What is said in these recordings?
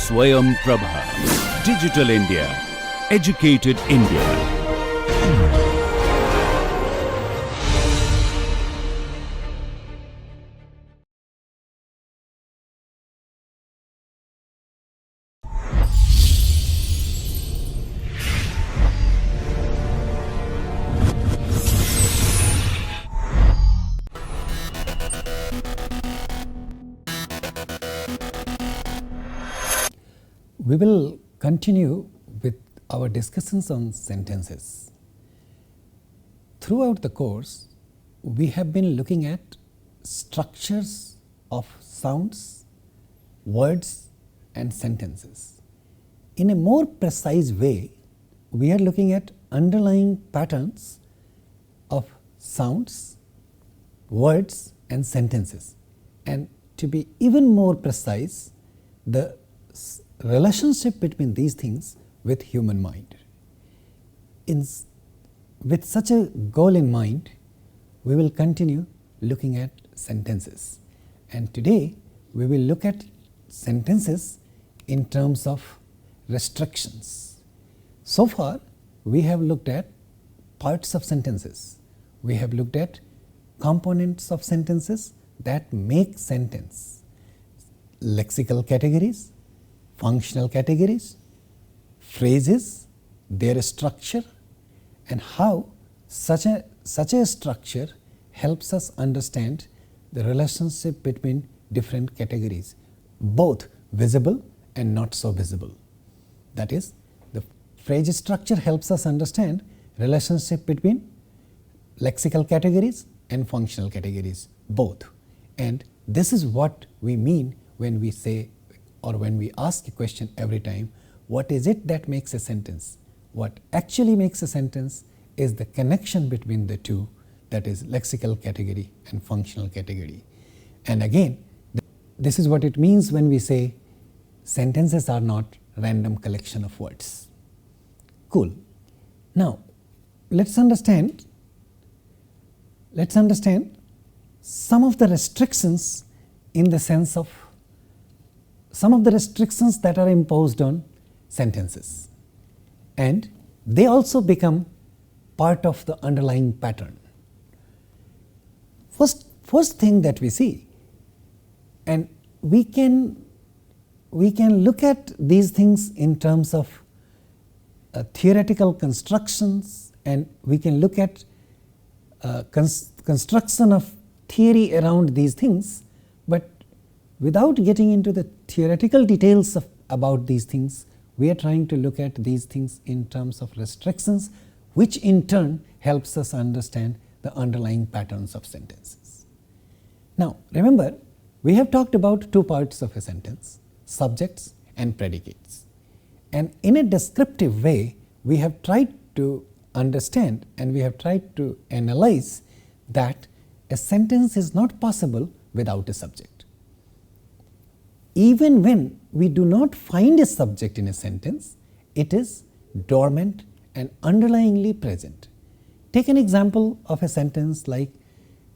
Swayam Prabha. Digital India. Educated India. We will continue with our discussions on sentences. Throughout the course, we have been looking at structures of sounds, words and sentences. In a more precise way, we are looking at underlying patterns of sounds, words and sentences. And to be even more precise, the relationship between these things with human mind. With such a goal in mind, we will continue looking at sentences. And today we will look at sentences in terms of restrictions. So far we have looked at parts of sentences. We have looked at components of sentences that make sentence. Lexical categories, functional categories, phrases, their structure and how such a structure helps us understand the relationship between different categories, both visible and not so visible. That is, the phrase structure helps us understand relationship between lexical categories and functional categories, both. And this is what we mean when we say or when we ask a question every time, what is it that makes a sentence? What actually makes a sentence is the connection between the two, that is lexical category and functional category. And again, this is what it means when we say sentences are not random collection of words. Cool. Now, let's understand some of the restrictions in the sense of some of the restrictions that are imposed on sentences, and they also become part of the underlying pattern. First thing that we see, and we can look at these things in terms of theoretical constructions, and we can look at construction of theory around these things, but without getting into the theoretical details about these things, we are trying to look at these things in terms of restrictions, which in turn helps us understand the underlying patterns of sentences. Now remember, we have talked about two parts of a sentence, subjects and predicates. And in a descriptive way, we have tried to understand and we have tried to analyze that a sentence is not possible without a subject. Even when we do not find a subject in a sentence, it is dormant and underlyingly present. Take an example of a sentence like,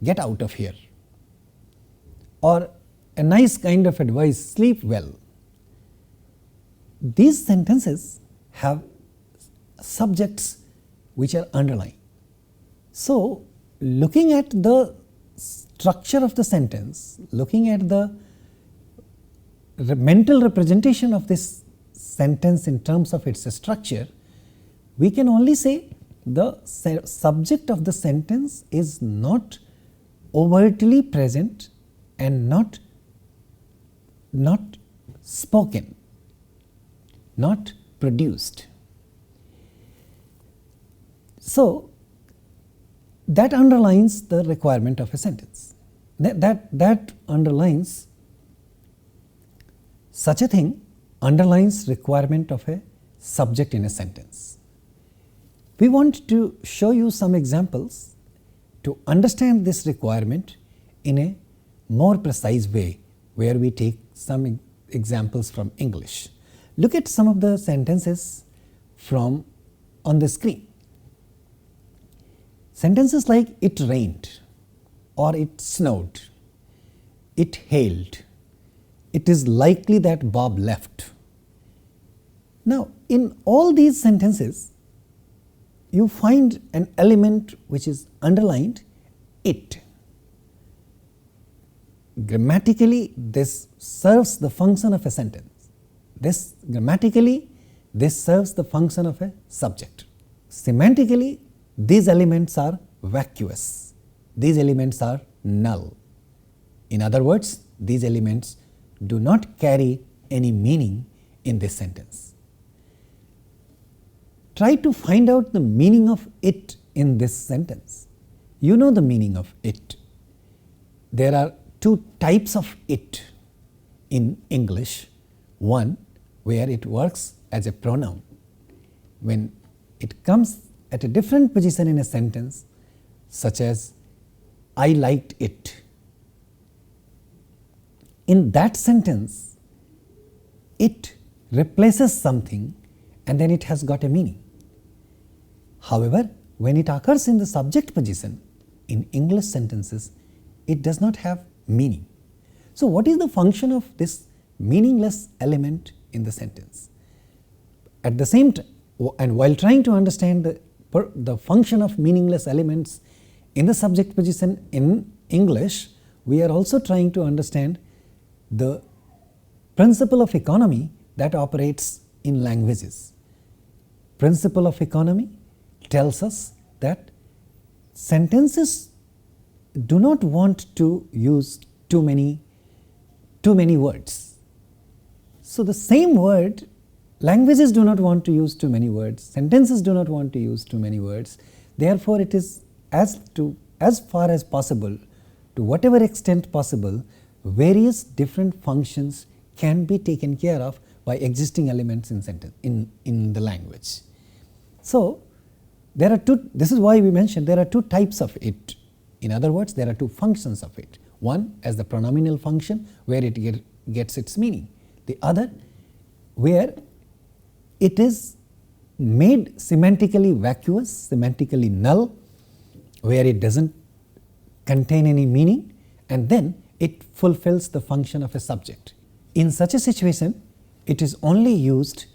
get out of here, or a nice kind of advice, sleep well. These sentences have subjects which are underlying. So looking at the structure of the sentence, looking at the mental representation of this sentence in terms of its structure, we can only say the subject of the sentence is not overtly present and not spoken, not produced. So that underlines the requirement of a sentence. That underlines such a thing underlines requirement of a subject in a sentence. We want to show you some examples to understand this requirement in a more precise way, where we take some examples from English. Look at some of the sentences from on the screen. Sentences like it rained, or it snowed, it hailed, it is likely that Bob left, Now, in all these sentences, you find an element which is underlined, it. Grammatically, this serves the function of a sentence. Grammatically, this serves the function of a subject. Semantically, these elements are vacuous. These elements are null. In other words, these elements do not carry any meaning in this sentence. Try to find out the meaning of it in this sentence. You know the meaning of it. There are two types of it in English. One, where it works as a pronoun. When it comes at a different position in a sentence, such as I liked it. In that sentence, it replaces something and then it has got a meaning. However, when it occurs in the subject position in English sentences, it does not have meaning. So, what is the function of this meaningless element in the sentence? At the same time, and while trying to understand the function of meaningless elements in the subject position in English, we are also trying to understand the principle of economy that operates in languages. Principle of economy tells us that sentences do not want to use too many words. So, the same word, languages do not want to use too many words, sentences do not want to use too many words. Therefore, it is as far as possible, to whatever extent possible, various different functions can be taken care of by existing elements in the language. So, there are this is why we mentioned there are two types of it. In other words, there are two functions of it. One as the pronominal function, where it gets its meaning. The other where it is made semantically vacuous, semantically null, where it does not contain any meaning, and then it fulfills the function of a subject. In such a situation, it is only used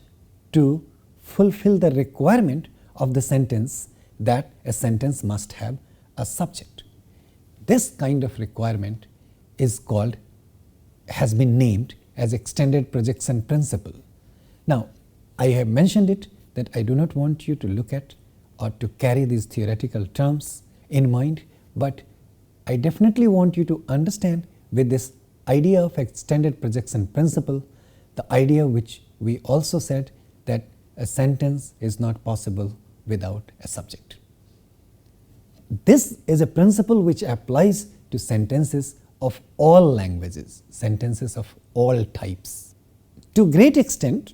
to fulfill the requirement of the sentence that a sentence must have a subject. This kind of requirement is called, has been named as extended projection principle. Now, I have mentioned it that I do not want you to look at or to carry these theoretical terms in mind, but I definitely want you to understand with this idea of extended projection principle, the idea which we also said that a sentence is not possible without a subject. This is a principle which applies to sentences of all languages, sentences of all types. To great extent,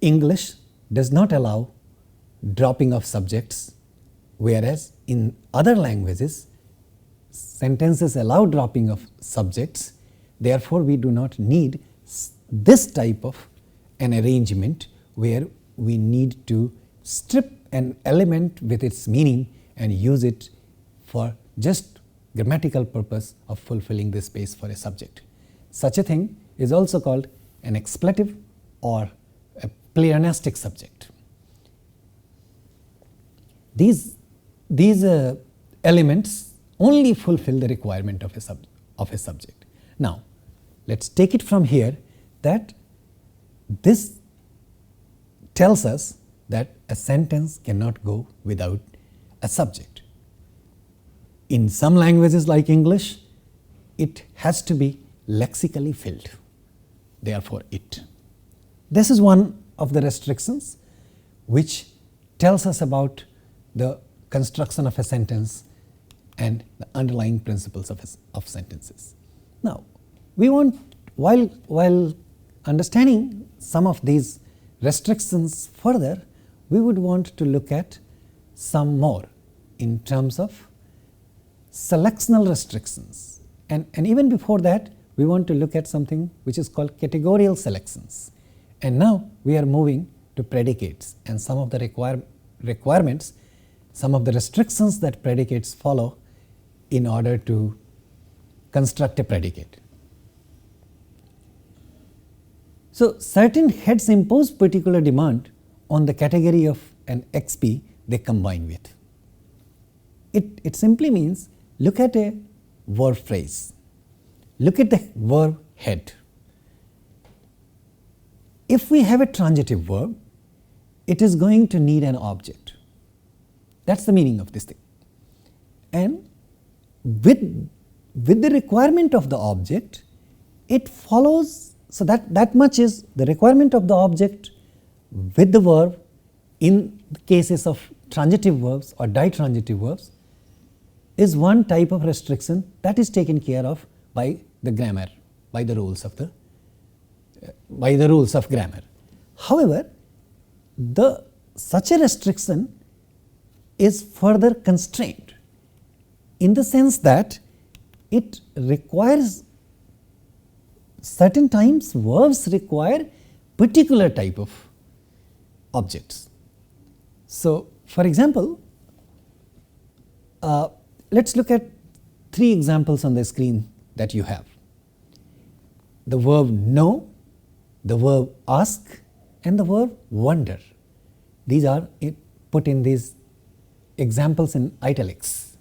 English does not allow dropping of subjects, whereas in other languages, sentences allow dropping of subjects. Therefore, we do not need this type of an arrangement where we need to strip an element with its meaning and use it for just grammatical purpose of fulfilling the space for a subject. Such a thing is also called an expletive or a pleonastic subject. These elements only fulfill the requirement of a subject. Now, let us take it from here that this tells us that a sentence cannot go without a subject. In some languages like English, it has to be lexically filled, therefore it. This is one of the restrictions which tells us about the construction of a sentence and the underlying principles of sentences. Now, we want, while understanding some of these restrictions further, we would want to look at some more in terms of selectional restrictions. And even before that, we want to look at something which is called categorical selections. And now we are moving to predicates and some of the requirements, some of the restrictions that predicates follow in order to construct a predicate. So, certain heads impose particular demand on the category of an XP they combine with. It simply means, look at a verb phrase, look at the verb head. If we have a transitive verb, it is going to need an object. That is the meaning of this thing. And with the requirement of the object, it follows, so that much is the requirement of the object with the verb in the cases of transitive verbs or ditransitive verbs is one type of restriction that is taken care of by the grammar, by the rules of grammar. However, such a restriction is further constrained in the sense that it requires, certain times verbs require particular type of objects. So, for example, let us look at 3 examples on the screen that you have. The verb know, the verb ask, and the verb wonder. These are put in these examples in italics.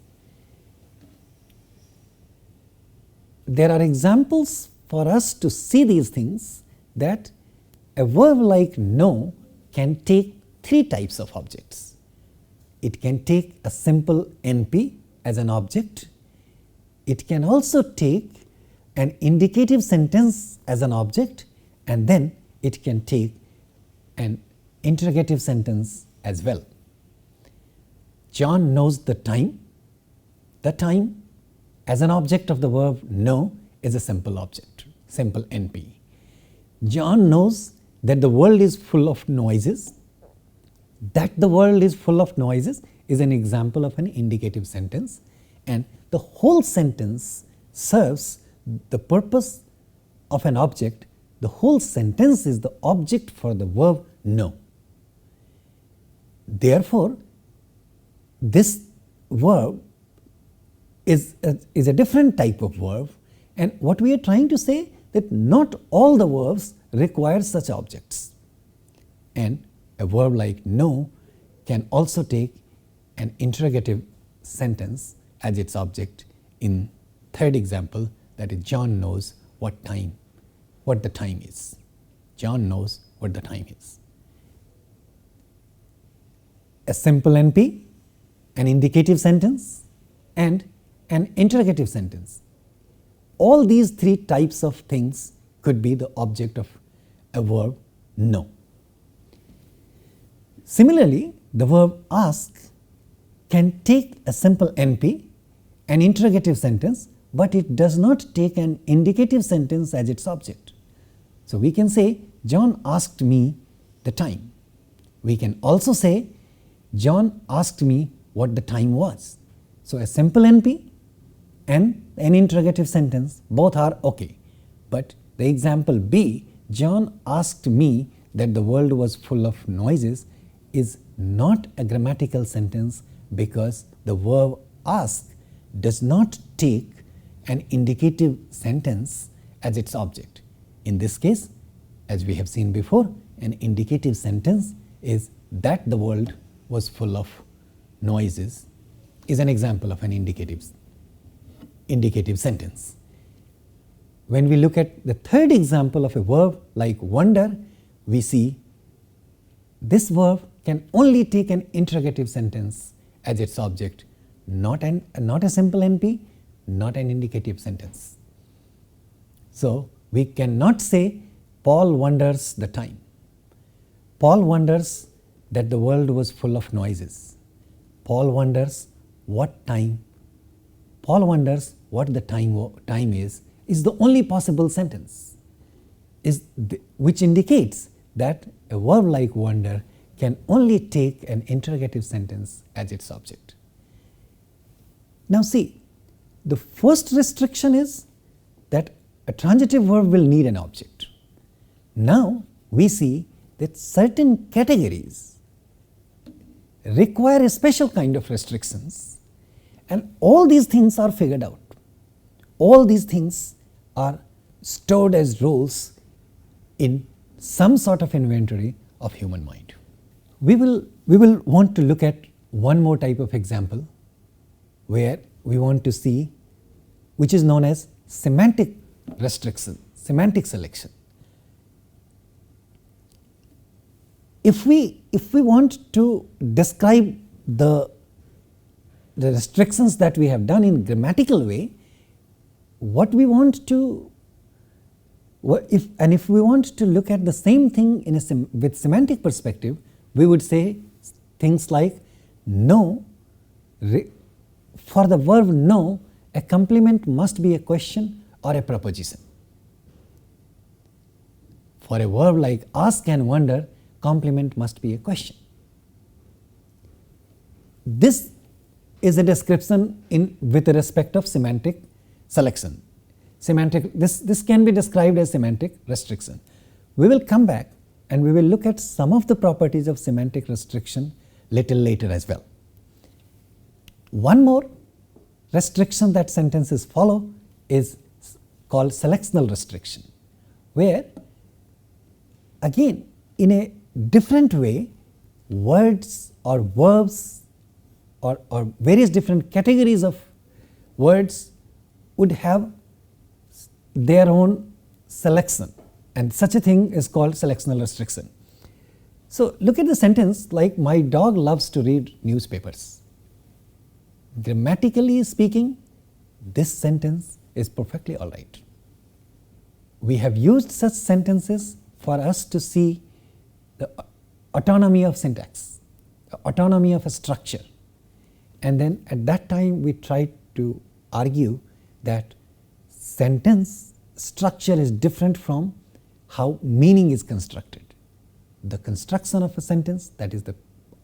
There are examples for us to see these things, that a verb like know can take 3 types of objects. It can take a simple NP as an object. It can also take an indicative sentence as an object, and then it can take an interrogative sentence as well. John knows the time. The time as an object of the verb know is a simple object, simple NP. John knows that the world is full of noises. That the world is full of noises is an example of an indicative sentence, and the whole sentence serves the purpose of an object. The whole sentence is the object for the verb know. Therefore, this verb is a different type of verb, and what we are trying to say, that not all the verbs require such objects, and a verb like know can also take an interrogative sentence as its object in 3rd example, that is John knows what the time is. John knows what the time is. A simple NP, an indicative sentence, and an interrogative sentence. All these 3 types of things could be the object of a verb know. Similarly, the verb ask can take a simple NP, an interrogative sentence, but it does not take an indicative sentence as its object. So, we can say John asked me the time. We can also say John asked me what the time was. So, a simple NP and an interrogative sentence, both are okay, but the example B, John asked me that the world was full of noises, is not a grammatical sentence because the verb ask does not take an indicative sentence as its object. In this case, as we have seen before, an indicative sentence is that the world was full of noises is an example of an indicative sentence. When we look at the 3rd example of a verb like wonder, we see this verb can only take an interrogative sentence as its object, not a simple NP, not an indicative sentence. So, we cannot say Paul wonders the time. Paul wonders that the world was full of noises. Paul wonders what time. Paul wonders what the time is the only possible sentence, which indicates that a verb like wonder can only take an interrogative sentence as its object. Now see, the first restriction is that a transitive verb will need an object. Now we see that certain categories require a special kind of restrictions, and all these things are figured out. All these things are stored as rules in some sort of inventory of human mind. We will want to look at one more type of example where we want to see, which is known as semantic restriction, semantic selection. If we want to describe the restrictions that we have done in grammatical way, what we want to, if we want to look at the same thing in with semantic perspective, we would say things like no, for the verb no, a complement must be a question or a proposition. For a verb like ask and wonder, complement must be a question. This is a description with respect of semantic selection. This can be described as semantic restriction. We will come back and we will look at some of the properties of semantic restriction little later as well. One more restriction that sentences follow is called selectional restriction, where again in a different way words or verbs or various different categories of words would have their own selection, and such a thing is called selectional restriction. So look at the sentence like my dog loves to read newspapers. Grammatically speaking, this sentence is perfectly all right. We have used such sentences for us to see the autonomy of syntax, the autonomy of a structure, and then at that time we tried to argue that sentence structure is different from how meaning is constructed. The construction of a sentence, that is the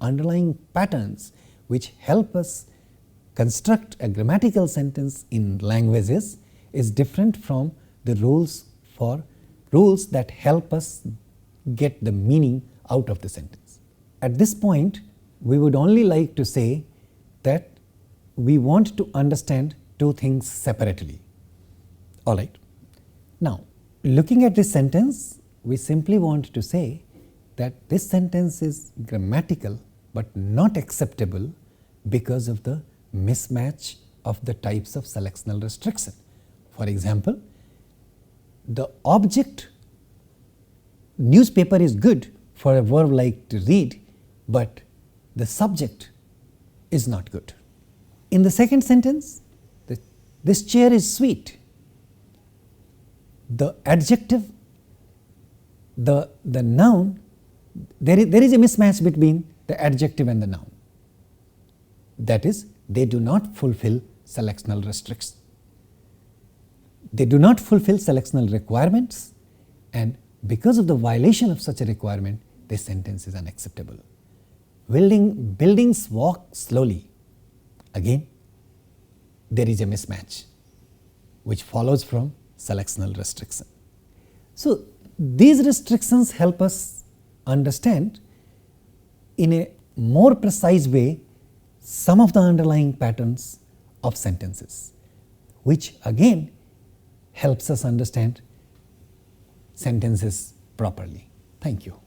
underlying patterns which help us construct a grammatical sentence in languages, is different from the rules that help us get the meaning out of the sentence. At this point, we would only like to say that we want to understand two things separately. All right. Now, looking at this sentence, we simply want to say that this sentence is grammatical but not acceptable because of the mismatch of the types of selectional restriction. For example, the object newspaper is good for a verb like to read, but the subject is not good. In the second sentence, this chair is sweet. The adjective, the noun, there is a mismatch between the adjective and the noun. That is, they do not fulfill selectional restrictions. They do not fulfill selectional requirements, and because of the violation of such a requirement, this sentence is unacceptable. Buildings walk slowly. Again, there is a mismatch which follows from selectional restriction. So these restrictions help us understand in a more precise way some of the underlying patterns of sentences, which again helps us understand sentences properly. Thank you.